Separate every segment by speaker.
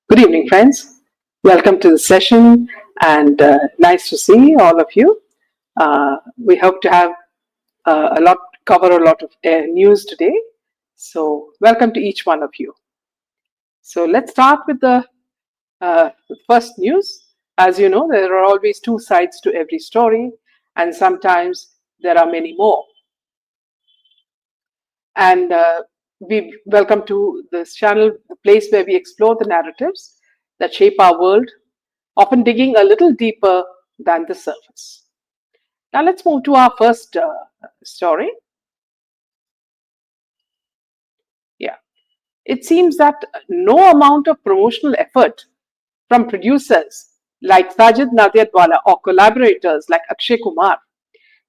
Speaker 1: Good evening, friends. Welcome to the session, and nice to see all of you. We hope to have cover a lot of news today. So, welcome to each one of you. So, let's start with the first news. As you know, there are always two sides to every story, and sometimes there are many more. And we welcome to this channel, the place where we explore the narratives that shape our world, often digging a little deeper than the surface. Now let's move to our first story. Yeah, it seems that no amount of promotional effort from producers like Sajid Nadiadwala or collaborators like Akshay Kumar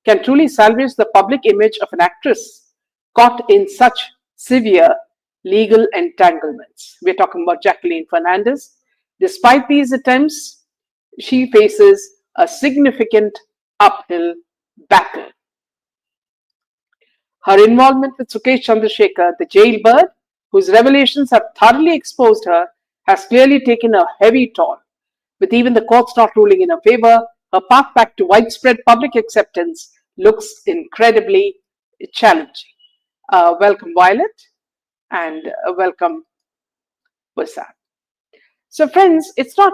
Speaker 1: can truly salvage the public image of an actress caught in such severe legal entanglements. We're talking about Jacqueline Fernandez. Despite these attempts, she faces a significant uphill battle. Her involvement with Sukesh Chandrasekhar, the jailbird, whose revelations have thoroughly exposed her, has clearly taken a heavy toll. With even the courts not ruling in her favor, her path back to widespread public acceptance looks incredibly challenging. Welcome, Violet, and welcome, Vasant. So, friends, it's not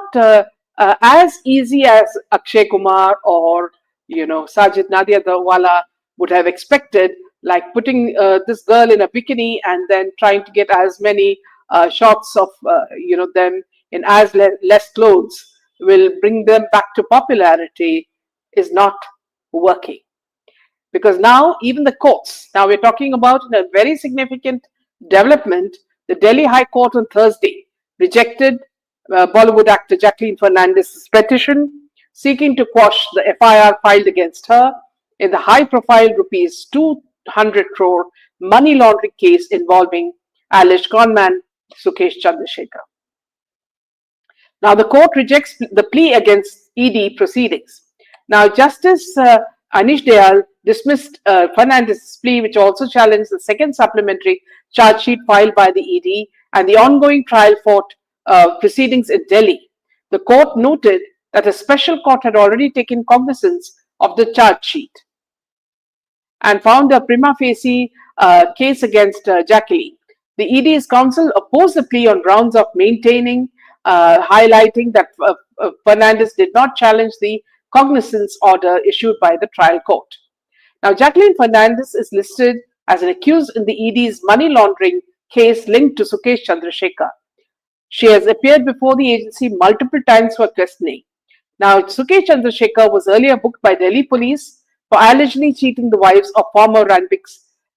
Speaker 1: as easy as Akshay Kumar or Sajid Nadiadwala would have expected, like putting this girl in a bikini and then trying to get as many shots of them in as less clothes will bring them back to popularity is not working. Because now even the courts, now we're talking about a very significant development, the Delhi High Court on Thursday rejected Bollywood actor Jacqueline Fernandez's petition seeking to quash the FIR filed against her in the high-profile rupees 200 crore money laundering case involving alleged conman Sukesh Chandrasekhar. Now, the court rejects the plea against ED proceedings. Now, Justice Anish Dayal dismissed Fernandez's plea, which also challenged the second supplementary charge sheet filed by the ED and the ongoing trial fought proceedings in Delhi. The court noted that a special court had already taken cognizance of the charge sheet and found a prima facie case against Jacqueline. The ED's counsel opposed the plea on grounds of highlighting that Fernandez did not challenge the cognizance order issued by the trial court. Now, Jacqueline Fernandez is listed as an accused in the ED's money laundering case linked to Sukesh Chandrasekhar. She has appeared before the agency multiple times for questioning. Now, Sukesh Chandrasekhar was earlier booked by Delhi police for allegedly cheating the wives of former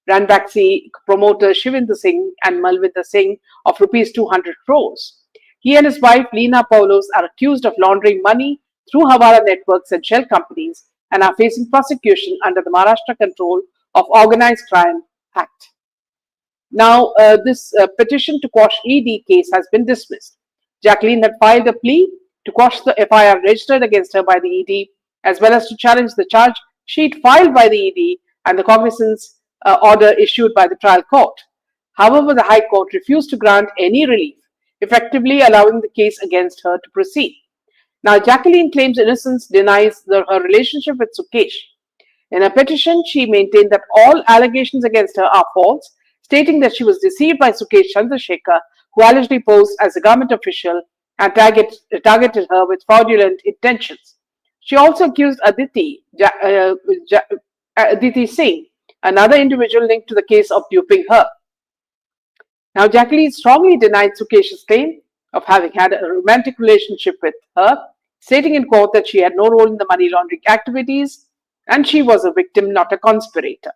Speaker 1: Ranbaxy promoter Shivinder Singh and Malvinder Singh of rupees 200 crores. He and his wife Leena Paulos are accused of laundering money through Hawala networks and shell companies and are facing prosecution under the Maharashtra Control of Organized Crime Act. Now, this petition to quash ED case has been dismissed. Jacqueline had filed a plea to quash the FIR registered against her by the ED, as well as to challenge the charge sheet filed by the ED and the cognizance order issued by the trial court. However, the High Court refused to grant any relief, effectively allowing the case against her to proceed. Now, Jacqueline claims innocence, denies her relationship with Sukesh. In a petition, she maintained that all allegations against her are false, stating that she was deceived by Sukesh Chandrasekhar, who allegedly posed as a government official and targeted her with fraudulent intentions. She also accused Aditi Singh, another individual linked to the case, of duping her. Now, Jacqueline strongly denied Sukesh's claim of having had a romantic relationship with her, stating in court that she had no role in the money laundering activities and she was a victim, not a conspirator.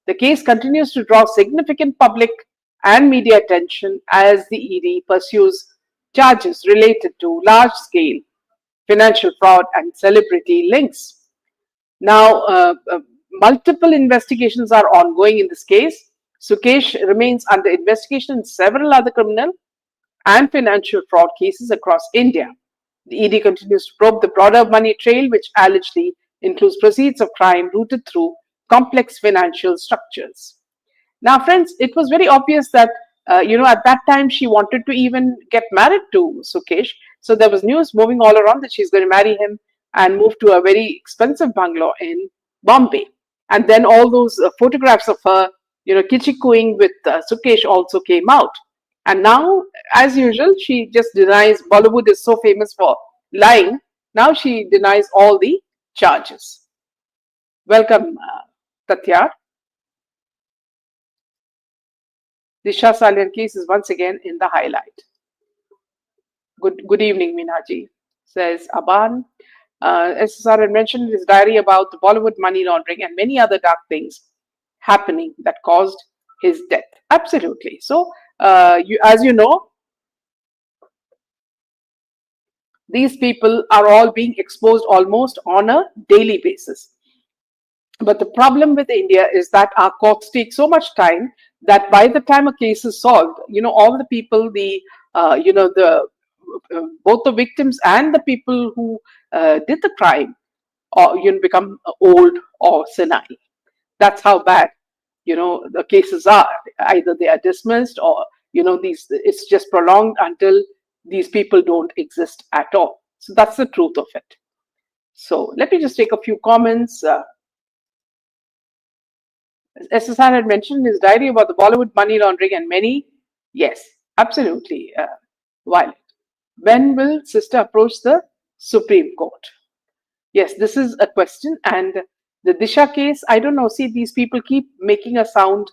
Speaker 1: The case continues to draw significant public and media attention as the ED pursues charges related to large-scale financial fraud and celebrity links. Now, multiple investigations are ongoing in this case. Sukesh remains under investigation in several other criminal and financial fraud cases across India. The ED continues to probe the broader money trail, which allegedly includes proceeds of crime rooted through complex financial structures. Now, friends, it was very obvious that, at that time she wanted to even get married to Sukesh. So there was news moving all around that she's going to marry him and move to a very expensive bungalow in Bombay. And then all those photographs of her, kichikuing with Sukesh also came out. And now, as usual, she just denies. Bollywood is so famous for lying. Now she denies all the charges. Welcome, Tatyar. Disha Salian case is once again in the highlight. Good evening, Minaji, says Aban. SSR had mentioned in his diary about the Bollywood money laundering and many other dark things happening that caused his death. Absolutely. So, as you know, these people are all being exposed almost on a daily basis. But the problem with India is that our courts take so much time that by the time a case is solved, all the people, both the victims and the people who did the crime, or become old or senile. That's how bad, the cases are. Either they are dismissed or, it's just prolonged until these people don't exist at all. So that's the truth of it. So let me just take a few comments. SSR had mentioned in his diary about the Bollywood money laundering and many, yes, absolutely, violent. When will sister approach the Supreme Court? Yes, this is a question. And the Disha case, I don't know. See, these people keep making a sound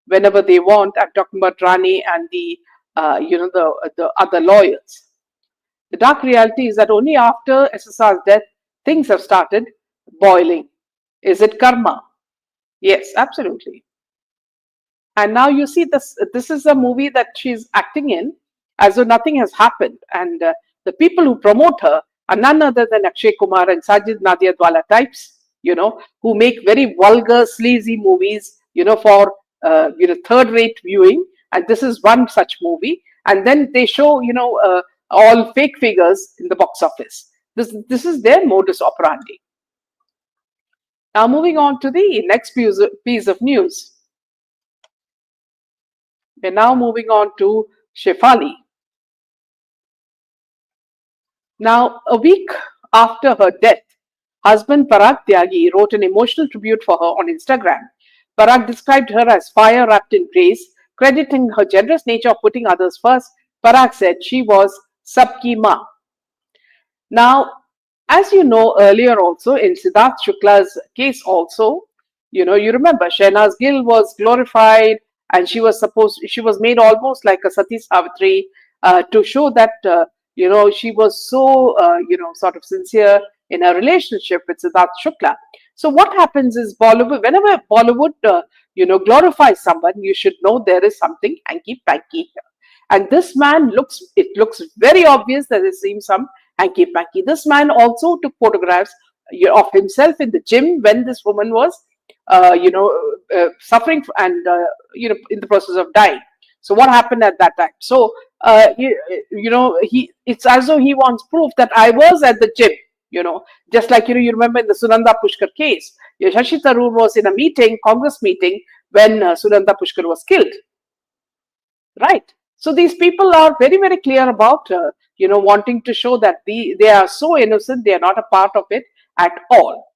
Speaker 1: whenever they want. I'm talking about Rani and the other lawyers. The dark reality is that only after SSR's death, things have started boiling. Is it karma? Yes, absolutely. And now you see this. This is a movie that she's acting in, as though nothing has happened. And the people who promote her are none other than Akshay Kumar and Sajid Nadiadwala types, who make very vulgar, sleazy movies, for third-rate viewing. And this is one such movie. And then they show, all fake figures in the box office. This is their modus operandi. Now, moving on to the next piece of news. We're now moving on to Shefali. Now, a week after her death, husband Parag Tyagi wrote an emotional tribute for her on Instagram. Parag described her as fire wrapped in grace, crediting her generous nature of putting others first. Parag said she was Sabki Ma. Now, as you know, earlier also in Siddharth Shukla's case also, you remember Shehnaz Gill was glorified and she was made almost like a Sati Savitri to show that, she was so, sort of sincere in her relationship with Siddharth Shukla. So what happens is whenever Bollywood, glorifies someone, you should know there is something hanky-panky here. And this man it looks very obvious that there seems some hanky-panky. This man also took photographs of himself in the gym when this woman was, suffering and, in the process of dying. So what happened at that time? So, it's as though he wants proof that I was at the gym, just like, you remember in the Sunanda Pushkar case, Shashi Tharoor was in a Congress meeting, when Sunanda Pushkar was killed. Right. So these people are very, very clear about, wanting to show that they are so innocent, they are not a part of it at all.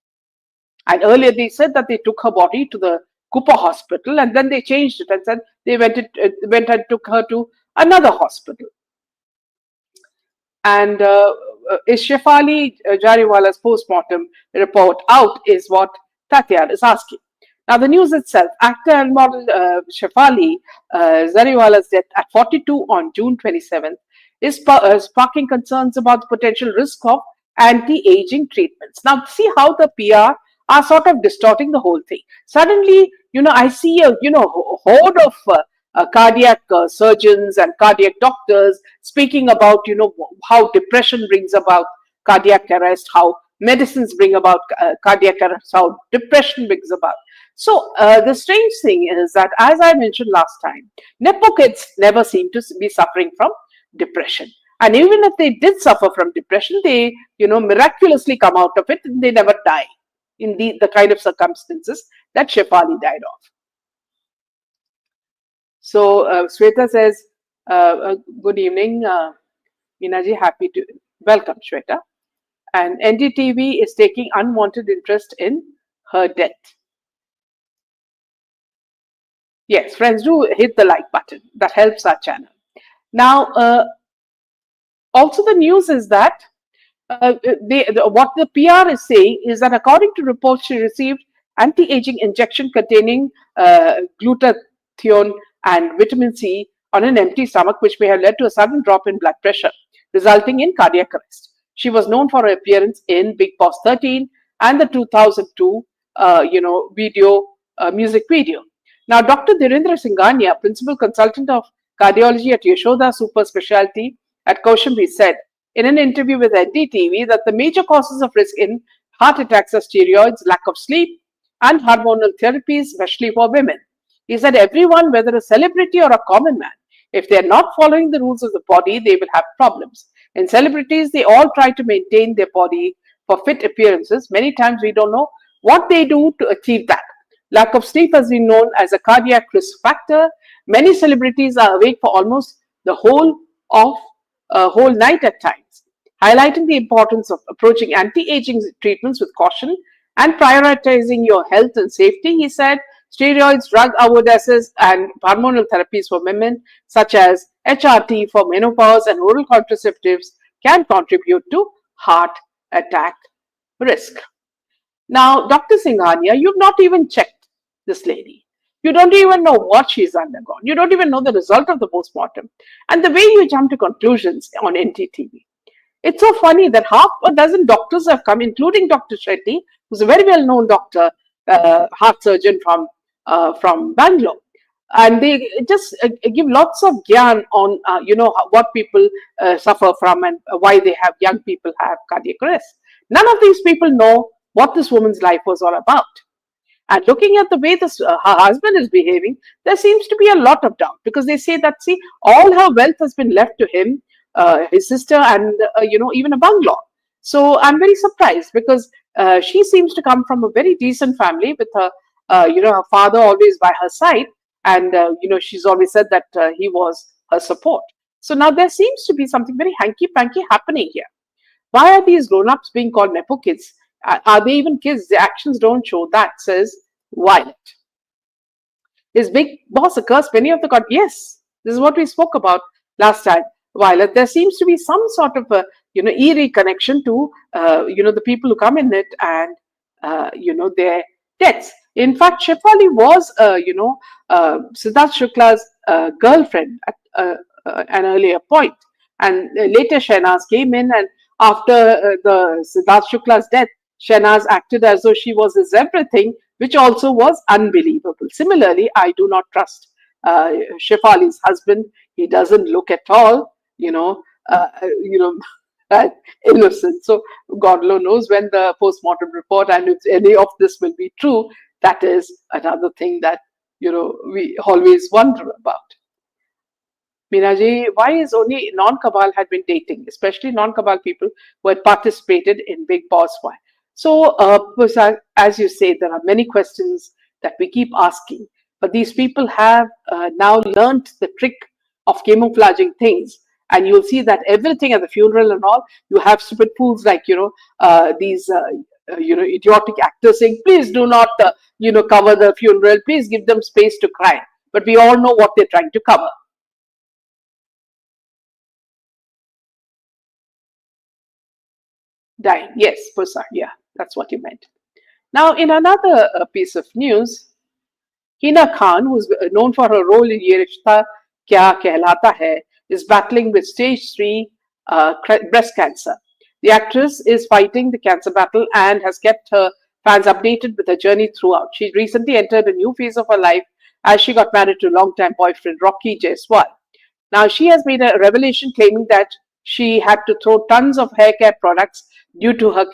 Speaker 1: And earlier they said that they took her body to the Kupa hospital and then they changed it and said they went and took her to another hospital. And is Shefali Zariwala's postmortem report out is what Tatyar is asking. Now, the news itself, actor and model Shefali Zariwala's death at 42 on June 27th is sparking concerns about the potential risk of anti-aging treatments. Now, see how the PR are sort of distorting the whole thing. Suddenly, I see a, horde of cardiac surgeons and cardiac doctors speaking about, how depression brings about cardiac arrest, how medicines bring about cardiac arrest, how depression brings about. So the strange thing is that, as I mentioned last time, Nepo kids never seem to be suffering from depression. And even if they did suffer from depression, they, miraculously come out of it and they never die in the kind of circumstances that Shefali died of. So Sweta says, good evening, Minaji, happy to welcome Shweta. And NDTV is taking unwanted interest in her death. Yes, friends, do hit the like button. That helps our channel. Now, also the news is that what the PR is saying is that according to reports, she received anti-aging injection containing glutathione and vitamin C on an empty stomach, which may have led to a sudden drop in blood pressure, resulting in cardiac arrest. She was known for her appearance in Big Boss 13 and the 2002, music video. Now, Dr. Dhirendra Singhania, principal consultant of cardiology at Yashoda Super Specialty at Kaushambi, said in an interview with NDTV that the major causes of risk in heart attacks are steroids, lack of sleep, and hormonal therapies, especially for women. He said everyone, whether a celebrity or a common man, if they are not following the rules of the body, they will have problems. In celebrities, they all try to maintain their body for fit appearances. Many times we don't know what they do to achieve that. Lack of sleep has been known as a cardiac risk factor. Many celebrities are awake for almost the whole night at times, highlighting the importance of approaching anti-aging treatments with caution and prioritizing your health and safety. He said steroids, drug overdoses, and hormonal therapies for women, such as HRT for menopause and oral contraceptives, can contribute to heart attack risk. Now, Dr. Singhania, you've not even checked this lady. You don't even know what she's undergone. You don't even know the result of the postmortem. And the way you jump to conclusions on NTTV. It's so funny that half a dozen doctors have come, including Dr. Shetty, who's a very well-known doctor, heart surgeon from Bangalore. And they just give lots of gyan on, what people suffer from and why young people have cardiac arrest. None of these people know what this woman's life was all about. And looking at the way her husband is behaving, there seems to be a lot of doubt, because they say that, all her wealth has been left to him, his sister, and, even a bungalow. So I'm very surprised, because she seems to come from a very decent family with her, her father always by her side. And, she's always said that he was her support. So now there seems to be something very hanky-panky happening here. Why are these grown-ups being called Nepo kids? Are they even kids? The actions don't show that, says Violet. Is Big Boss a curse? Many of the yes, this is what we spoke about last time, Violet. There seems to be some sort of a eerie connection to the people who come in it and their deaths. In fact, Shefali was Siddharth Shukla's girlfriend at an earlier point, and later Shehnaz came in, and after the Siddharth Shukla's death, Shehnaz acted as though she was his everything, which also was unbelievable. Similarly, I do not trust Shefali's husband. He doesn't look at all, innocent. So God alone knows when the post-mortem report and if any of this will be true. That is another thing that we always wonder about. Minaji, why is only non-Cabal had been dating, especially non-Cabal people who had participated in Big Boss? Why? So, as you say, there are many questions that we keep asking, but these people have now learned the trick of camouflaging things, and you'll see that everything at the funeral and all, you have stupid fools like these idiotic actors saying, please do not cover the funeral, please give them space to cry. But we all know what they're trying to cover. Dying, yes, Pusa, yeah, that's what you meant. Now, in another piece of news, Hina Khan, who's known for her role in Ye Rishta Kya Kehlata Hai, is battling with stage 3 breast cancer. The actress is fighting the cancer battle and has kept her fans updated with her journey throughout. She recently entered a new phase of her life as she got married to longtime boyfriend Rocky Jaiswal. Now, she has made a revelation claiming that she had to throw tons of hair care products due to her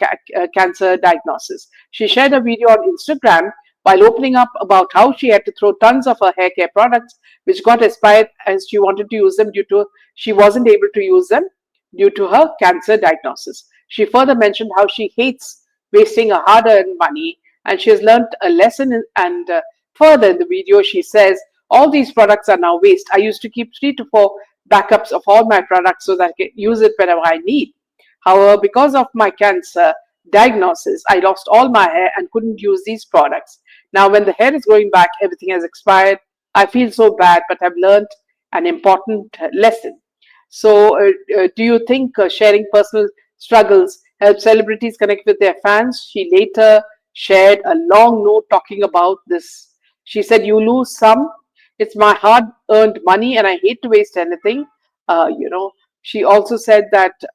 Speaker 1: cancer diagnosis. She shared a video on Instagram while opening up about how she had to throw tons of her hair care products, which got expired as she wanted to use them due to she wasn't able to use them due to her cancer diagnosis. She further mentioned how she hates wasting her hard-earned money, and she has learned a lesson. And further in the video, she says, all these products are now waste. I used to keep 3 to 4 backups of all my products so that I can use it whenever I need. However, because of my cancer diagnosis, I lost all my hair and couldn't use these products. Now, when the hair is growing back, everything has expired. I feel so bad, but I've learned an important lesson. So, do you think sharing personal struggles helps celebrities connect with their fans? She later shared a long note talking about this. She said, "You lose some. It's my hard earned money, and I hate to waste anything." She also said that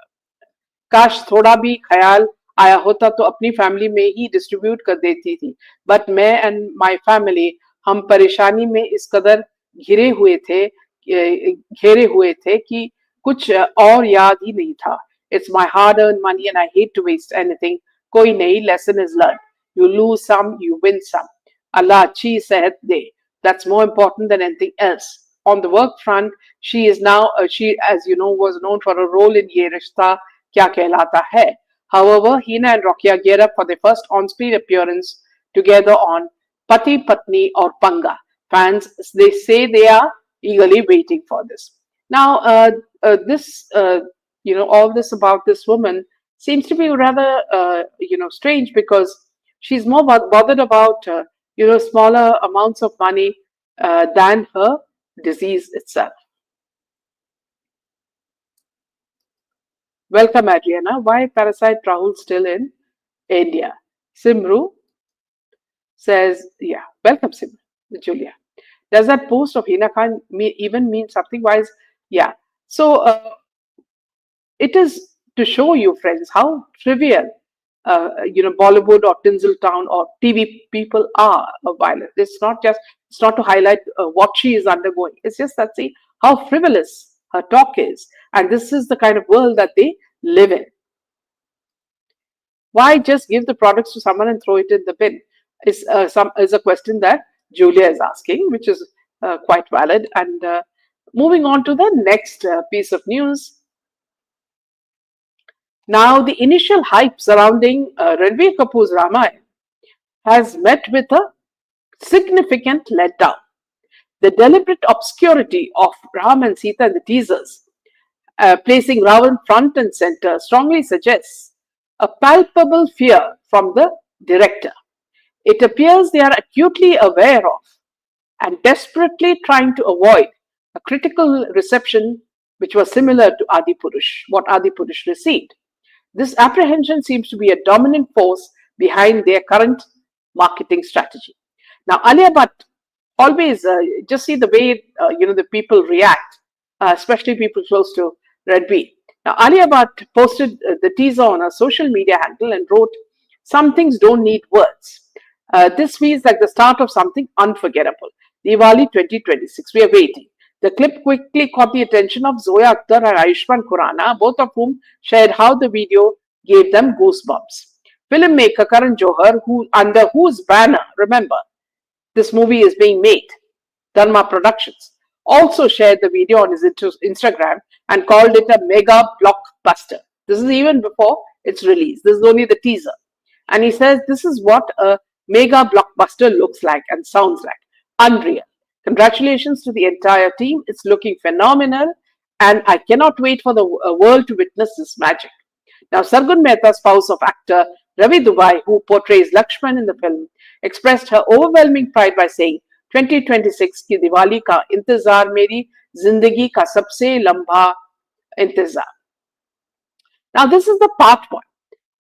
Speaker 1: काश थोड़ा भी ख्याल आया होता तो अपनी family में ही distribute कर देती थी बट मैं एंड माय फैमिली हम परेशानी में इस कदर घिरे हुए थे घेरे हुए थे कि कुछ और याद ही नहीं था it's my hard earn money and I hate to waste anything कोई नहीं lesson is learn you lose some you win some Allah अच्छी सेहत दे that's more important than anything else. On the work front, she is now, she, as you know, was known for a role in Ye Rishta Kya Kehlata Hai. However, Hina and Rokia gear up for their first on-screen appearance together on Pati Patni or Panga. Fans, they say they are eagerly waiting for this. Now, all this about this woman seems to be rather, strange because she's more bothered about, smaller amounts of money than her disease itself. Welcome, Adriana. Why parasite Rahul still in India? Simru says, yeah, welcome, Simru, Julia. Does that post of Hina Khan even mean something? Why is, yeah. So, it is to show you, friends, how trivial Bollywood or Tinseltown or TV people are violent. It's not to highlight what she is undergoing. It's just that see how frivolous her talk is. And this is the kind of world that they live in. Why just give the products to someone and throw it in the bin? Is a question that Julia is asking, which is quite valid. And moving on to the next piece of news. Now, the initial hype surrounding Ranbir Kapoor's Ramayan has met with a significant letdown. The deliberate obscurity of Ram and Sita in the teasers, placing Ravan front and center, strongly suggests a palpable fear from the director. It appears they are acutely aware of and desperately trying to avoid a critical reception which was similar to Adipurush, what Adipurush received. This apprehension seems to be a dominant force behind their current marketing strategy. Now, Alia Bhatt always just see the way the people react, especially people close to Ranbir. Now, Alia Bhatt posted the teaser on her social media handle and wrote, "Some things don't need words. This feels like the start of something unforgettable. Diwali 2026. We are waiting." The clip quickly caught the attention of Zoya Akhtar and Ayushmann Khurrana, both of whom shared how the video gave them goosebumps. Filmmaker Karan Johar, under whose banner, remember, this movie is being made, Dharma Productions, also shared the video on his Instagram and called it a mega blockbuster. This is even before its release. This is only the teaser. And he says this is what a mega blockbuster looks like and sounds like. Unreal. Congratulations to the entire team. It's looking phenomenal and I cannot wait for the world to witness this magic. Now, Sargun Mehta, spouse of actor Ravi Dubai, who portrays Lakshman in the film, expressed her overwhelming pride by saying, 2026 की दिवाली का इंतजार मेरी जिंदगी का सबसे लंबा इंतजार. Now, this is the part one.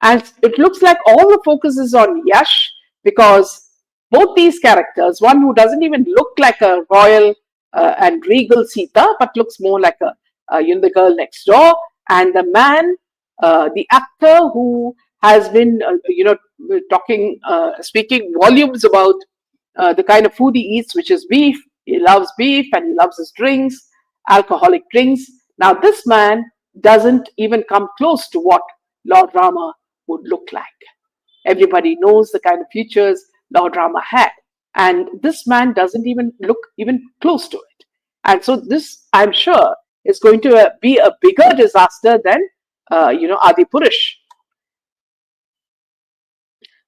Speaker 1: And it looks like all the focus is on Yash because both these characters, one who doesn't even look like a royal and regal Sita, but looks more like the girl next door, and the man, the actor who has been, speaking volumes about the kind of food he eats, which is beef. He loves beef and he loves his drinks, alcoholic drinks. Now, this man doesn't even come close to what Lord Rama would look like. Everybody knows the kind of features Lord Rama had. And this man doesn't even look even close to it. And so this, I'm sure, is going to be a bigger disaster than, Adi Purish.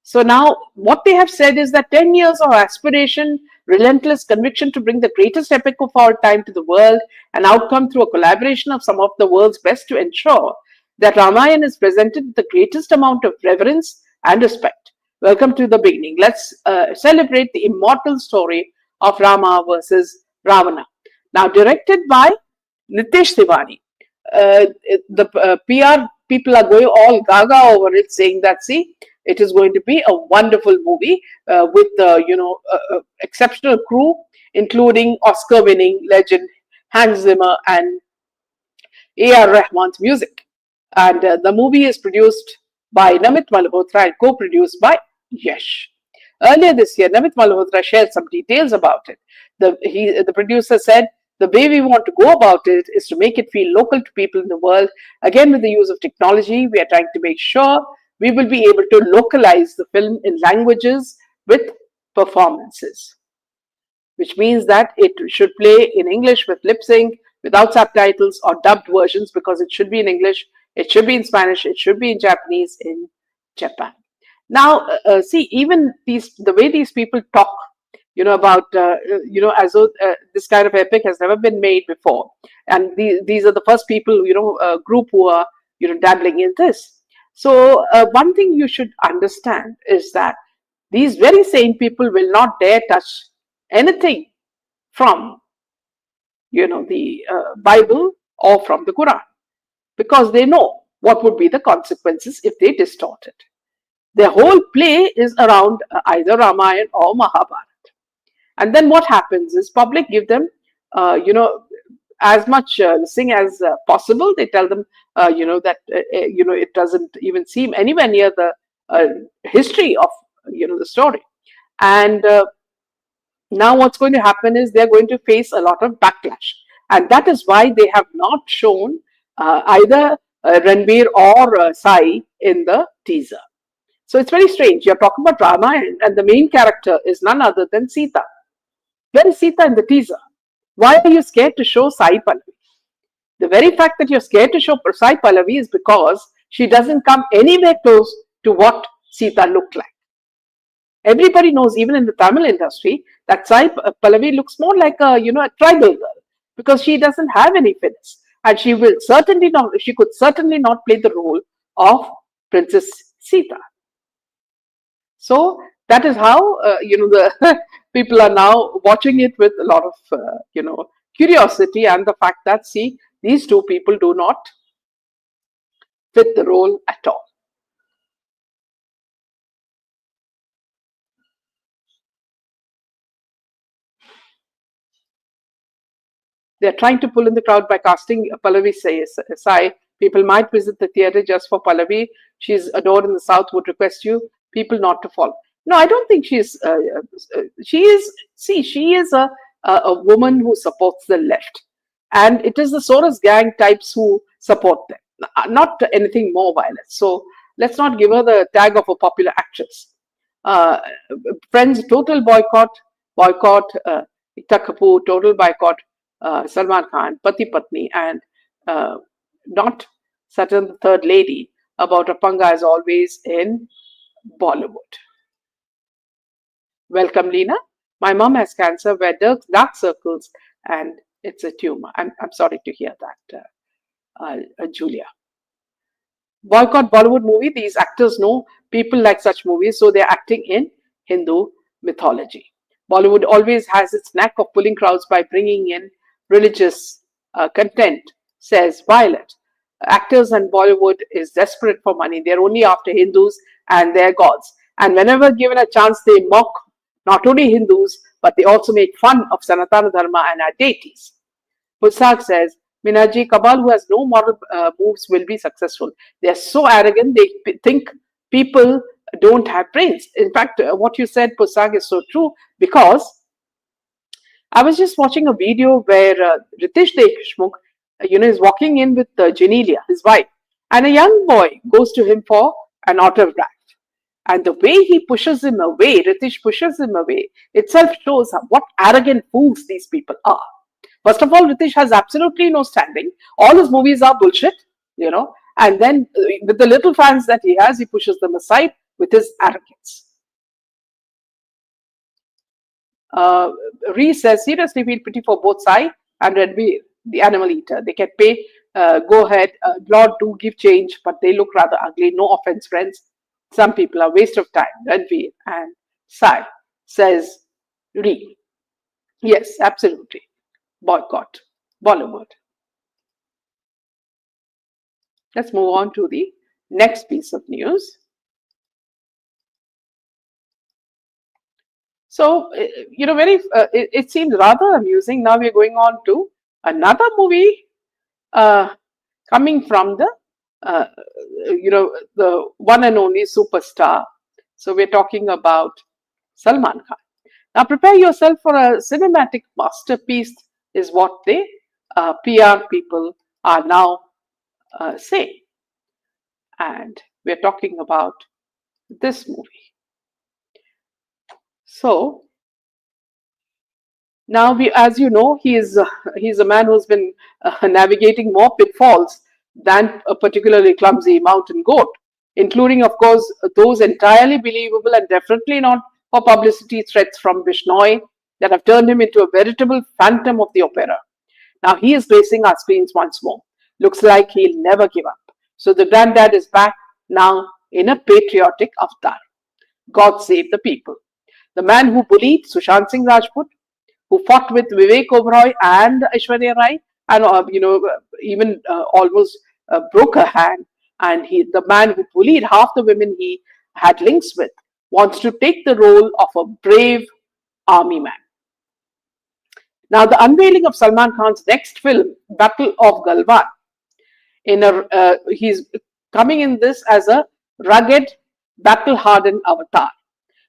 Speaker 1: So now what they have said is that 10 years of aspiration, relentless conviction to bring the greatest epic of our time to the world, an outcome through a collaboration of some of the world's best to ensure that Ramayan is presented with the greatest amount of reverence and respect. Welcome to the beginning. Let's celebrate the immortal story of Rama versus Ravana. Now directed by Nitesh Tiwari. The PR people are going all gaga over it, saying that, see, it is going to be a wonderful movie with exceptional crew, including Oscar-winning legend Hans Zimmer and A.R. Rahman's music. And the movie is produced by Namit Malhotra and co-produced by Yash. Earlier this year, Namit Malhotra shared some details about it. The producer said, the way we want to go about it is to make it feel local to people in the world. Again, with the use of technology, we are trying to make sure we will be able to localize the film in languages with performances, which means that it should play in English with lip sync, without subtitles or dubbed versions, because it should be in English, it should be in Spanish, it should be in Japanese in Japan. Now, see, even the way these people talk, about, as though this kind of epic has never been made before. And these are the first people, group who are, dabbling in this. So one thing you should understand is that these very same people will not dare touch anything from, the Bible or from the Quran, because they know what would be the consequences if they distort it. Their whole play is around either Ramayan or Mahabharata. And then what happens is public give them, as much sing as possible. They tell them, that, it doesn't even seem anywhere near the history of, the story. And now what's going to happen is they're going to face a lot of backlash. And that is why they have not shown either Ranveer or Sai in the teaser. So it's very strange. You're talking about Ramayan and the main character is none other than Sita. Where is Sita in the teaser? Why are you scared to show Sai Pallavi? The very fact that you're scared to show Sai Pallavi is because she doesn't come anywhere close to what Sita looked like. Everybody knows, even in the Tamil industry, that Sai Pallavi looks more like a, a tribal girl, because she doesn't have any finesse. And she could certainly not play the role of Princess Sita. So that is how, the people are now watching it with a lot of, curiosity, and the fact that, see, these two people do not fit the role at all. They're trying to pull in the crowd by casting Pallavi Sai. People might visit the theatre just for Pallavi. She's adored in the South, would request you people not to follow. No, I don't think she is a woman who supports the left. And it is the Soros gang types who support them, not anything more violent. So let's not give her the tag of a popular actress. Friends, total boycott, Ekta Kapoor, total boycott, Salman Khan, Pati Patni, and not Saturn the Third Lady, about a panga as always in Bollywood. Welcome, Lena. My mom has cancer, where dark circles, and it's a tumor. I'm sorry to hear that, Julia. Boycott Bollywood movie. These actors know people like such movies, so they're acting in Hindu mythology. Bollywood always has its knack of pulling crowds by bringing in religious content, says Violet. Actors and Bollywood is desperate for money. They're only after Hindus and their gods. And whenever given a chance, they mock not only Hindus, but they also make fun of Sanatana Dharma and our deities. Pussak says, Minaji, Kabal, who has no moral moves, will be successful. They are so arrogant, they think people don't have brains. In fact, what you said, Pusag, is so true, because I was just watching a video where Ritesh Deshmukh, is walking in with Genelia, his wife, and a young boy goes to him for an autograph. And the way he pushes him away, Ritesh pushes him away, itself shows what arrogant fools these people are. First of all, Ritesh has absolutely no standing. All his movies are bullshit, and then with the little fans that he has, he pushes them aside with his arrogance. Uh, Reese says, seriously feel pity for both Sai and Ranveer, the animal eater. They can pay, go ahead, Lord, do give change, but they look rather ugly. No offense, friends. Some people are waste of time. Ranveer and Sai, says Ree. Yes, absolutely. Boycott Bollywood. Let's move on to the next piece of news. So, it seems rather amusing. Now we're going on to another movie coming from the one and only superstar. So we're talking about Salman Khan. Now prepare yourself for a cinematic masterpiece, is what the PR people are now saying. And we're talking about this movie. So now, as you know, he's a man who's been navigating more pitfalls than a particularly clumsy mountain goat, including, of course, those entirely believable and definitely not for publicity threats from Bishnoi that have turned him into a veritable phantom of the opera. Now he is gracing our screens once more. Looks like he'll never give up. So the granddad is back now in a patriotic avatar. God save the people. The man who bullied Sushant Singh Rajput, who fought with Vivek Oberoi and Aishwarya Rai, and even almost broke her hand. And the man who bullied half the women he had links with, wants to take the role of a brave army man. Now, the unveiling of Salman Khan's next film, Battle of Galwan, he's coming in this as a rugged, battle-hardened avatar.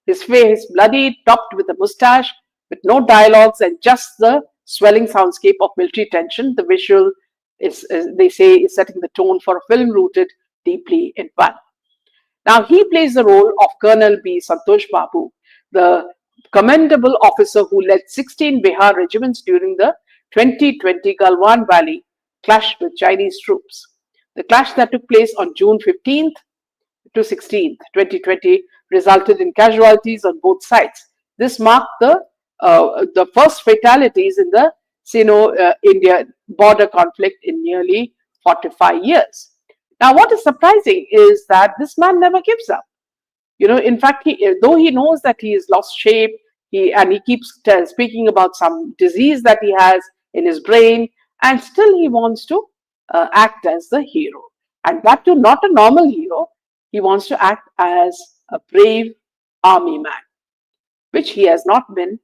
Speaker 1: His face bloody, topped with a mustache, with no dialogues and just the swelling soundscape of military tension. The visual they say, is setting the tone for a film rooted deeply in one. Now, he plays the role of Colonel B. Santosh Babu, the commendable officer who led 16 Bihar regiments during the 2020 Galwan Valley clash with Chinese troops. The clash that took place on June 15th to 16th, 2020, resulted in casualties on both sides. This marked the first fatalities in the Sino-India border conflict in nearly 45 years. Now, what is surprising is that this man never gives up. In fact, though he knows that he has lost shape, he keeps speaking about some disease that he has in his brain, and still he wants to act as the hero. And that too, not a normal hero. He wants to act as a brave army man, which he has not been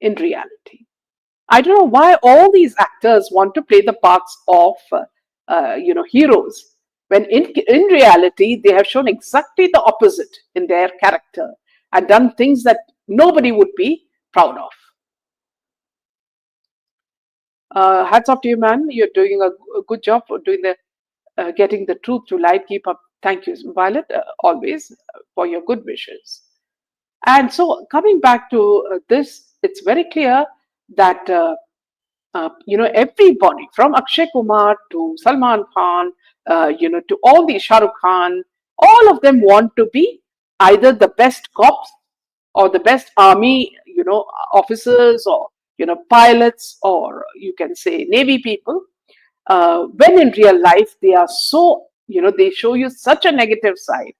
Speaker 1: in reality. I don't know why all these actors want to play the parts of, heroes, when in reality they have shown exactly the opposite in their character and done things that nobody would be proud of. Hats off to you, man. You're doing a good job for doing getting the truth to light. Keep up. Thank you, Violet, always for your good wishes. And so, coming back to this, it's very clear that everybody from Akshay Kumar to Salman Khan, to all the Shah Rukh Khan, all of them want to be either the best cops or the best army, officers, or pilots, or you can say Navy people. When in real life they are so, they show you such a negative side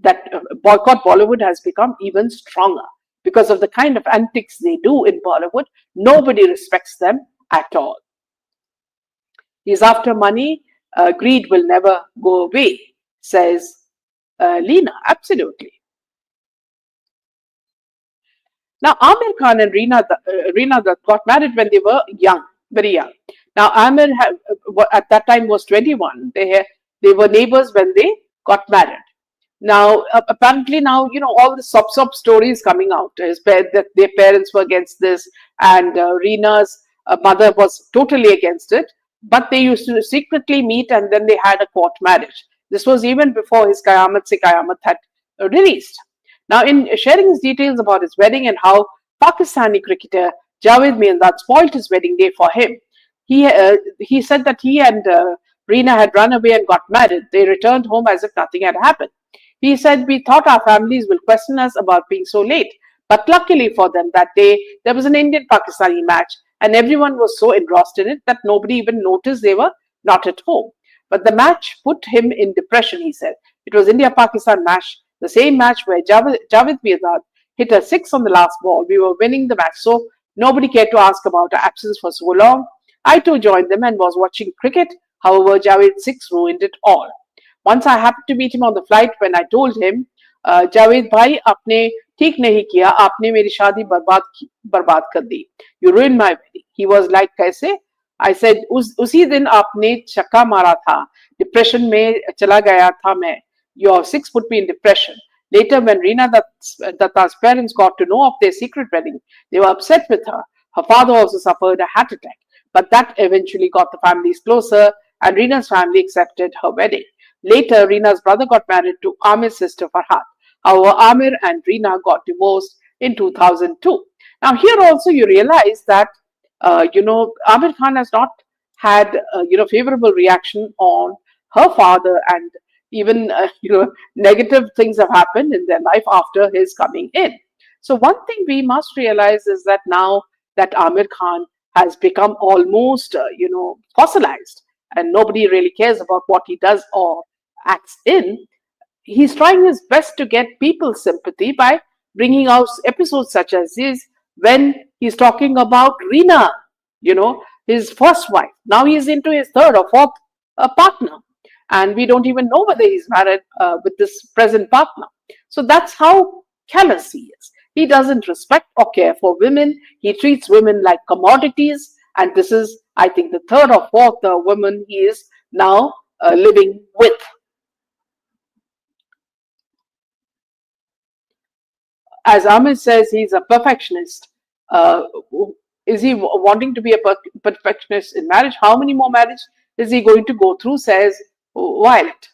Speaker 1: that boycott Bollywood has become even stronger because of the kind of antics they do in Bollywood. Nobody respects them at all. He's after money. Greed will never go away, says Lena. Absolutely. Now, Aamir Khan and Rina Dutt got married when they were young, very young. Now, Aamir at that time was 21. They were neighbors when they got married. Now, apparently, now all the sob stories coming out. That their parents were against this, and Reena's mother was totally against it. But they used to secretly meet, and then they had a court marriage. This was even before his Kayamat Se Kayamat had released. Now, in sharing his details about his wedding and how Pakistani cricketer Javed Miandad spoiled his wedding day for him, he said that he and Reena had run away and got married. They returned home as if nothing had happened. He said, "We thought our families will question us about being so late. But luckily for them, that day there was an Indian Pakistani match, and everyone was so engrossed in it that nobody even noticed they were not at home. But the match put him in depression," he said. It was India Pakistan match, the same match where Javed Mirdad hit a six on the last ball. We were winning the match, so nobody cared to ask about our absence for so long. I too joined them and was watching cricket. However, Javed's six ruined it all. Once I happened to meet him on the flight when I told him, Javed भाई आपने ठीक नहीं किया, आपने मेरी शादी बर्बाद कर दी. You ruined my wedding. He was like, कैसे? I said, उसी दिन आपने चक्का मारा था, डिप्रेशन में चला गया था मैं. Your six put me in depression. Later, when Reena Datta's parents got to know of their secret wedding, they were upset with her. Her father also suffered a heart attack, but that eventually got the families closer, and Reena's family accepted her wedding. Later, Reena's brother got married to Aamir's sister Farhat. However, Aamir and Reena got divorced in 2002. Now, here also you realize that, Aamir Khan has not had, favorable reaction on her father, and even, negative things have happened in their life after his coming in. So, one thing we must realize is that now that Aamir Khan has become almost, fossilized, and nobody really cares about what he does or acts in, he's trying his best to get people's sympathy by bringing out episodes such as this when he's talking about Reena, his first wife. Now he's into his third or fourth partner, and we don't even know whether he's married with this present partner. So that's how callous he is. He doesn't respect or care for women. He treats women like commodities, and this is, I think, the third or fourth woman he is now living with. As Amit says, he's a perfectionist. Uh, is he wanting to be a perfectionist in marriage? How many more marriages is he going to go through? Says Violet.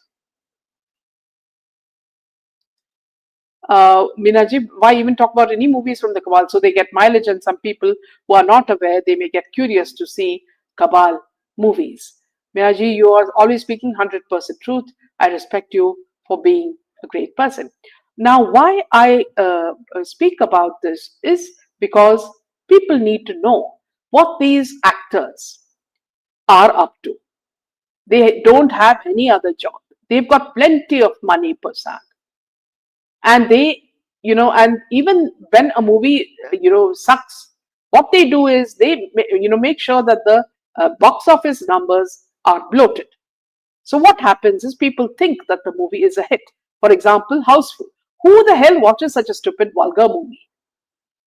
Speaker 1: Minaji, why even talk about any movies from the Kabal? So they get mileage, and some people who are not aware, they may get curious to see Kabal movies. Minaji, you are always speaking 100% truth. I respect you for being a great person. Now, why I speak about this is because people need to know what these actors are up to. They don't have any other job. They've got plenty of money per se, and they, and even when a movie, sucks, what they do is they, make sure that the box office numbers are bloated. So what happens is people think that the movie is a hit. For example, Houseful. Who the hell watches such a stupid, vulgar movie?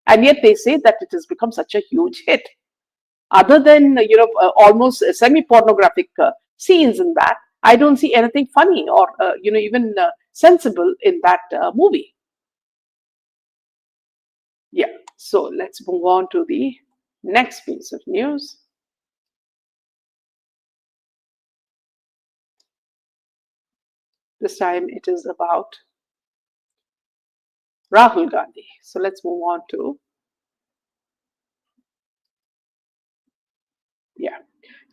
Speaker 1: And yet they say that it has become such a huge hit. Other than, almost semi-pornographic scenes in that, I don't see anything funny or, even sensible in that movie. Yeah, so let's move on to the next piece of news. This time it is about Rahul Gandhi. So let's move on to, yeah.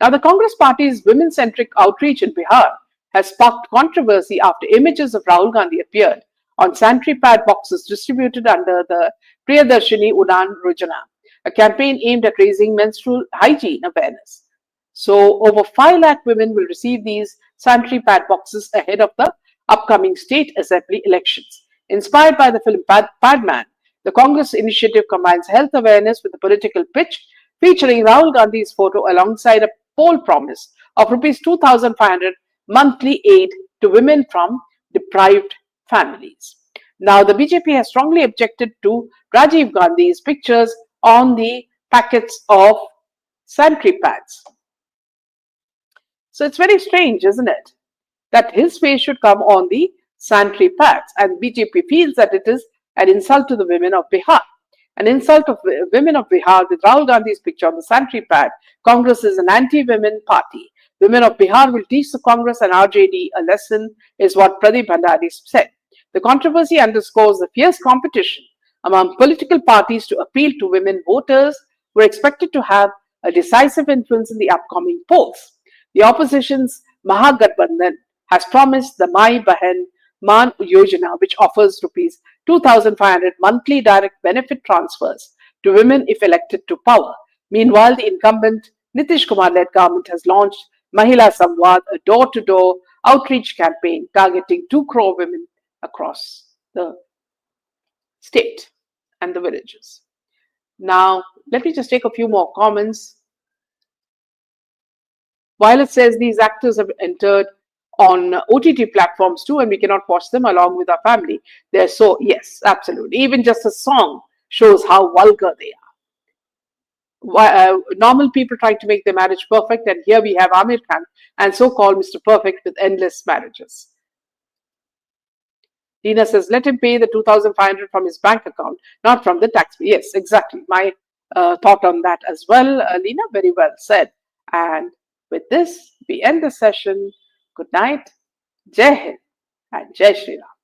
Speaker 1: Now, the Congress Party's women-centric outreach in Bihar has sparked controversy after images of Rahul Gandhi appeared on sanitary pad boxes distributed under the Priyadarshini Udan Yojana, a campaign aimed at raising menstrual hygiene awareness. So, over 5 lakh women will receive these sanitary pad boxes ahead of the upcoming state assembly elections. Inspired by the film Padman, the Congress initiative combines health awareness with a political pitch, featuring Rahul Gandhi's photo alongside a poll promise of rupees 2,500 monthly aid to women from deprived families. Now, the BJP has strongly objected to Rajiv Gandhi's pictures on the packets of sanitary pads. So it's very strange, isn't it, that his face should come on the sanitary pads, and BJP feels that it is an insult to the women of Bihar. An insult of women of Bihar with Rahul Gandhi's picture on the sanitary pad. Congress is an anti-women party. Women of Bihar will teach the Congress and RJD a lesson, is what Pradeep Bhandari said. The controversy underscores the fierce competition among political parties to appeal to women voters who are expected to have a decisive influence in the upcoming polls. The opposition's Mahagathbandhan has promised the Mai Bahan Man Yojana, which offers rupees 2,500 monthly direct benefit transfers to women if elected to power. Meanwhile, the incumbent Nitish Kumar-led government has launched Mahila Samvad, a door-to-door outreach campaign targeting 2 crore women across the state and the villages. Now, let me just take a few more comments. Violet says these actors have entered on OTT platforms too, and we cannot watch them along with our family. They're so, yes, absolutely. Even just a song shows how vulgar they are. Normal people trying to make their marriage perfect, and here we have Aamir Khan and so-called Mr. Perfect with endless marriages. Hina says, let him pay the 2,500 from his bank account, not from the taxpayer. Yes, exactly. My thought on that as well, Lina, very well said. And with this, we end the session. Good night, Jai Hind, and Jai Shri Ram.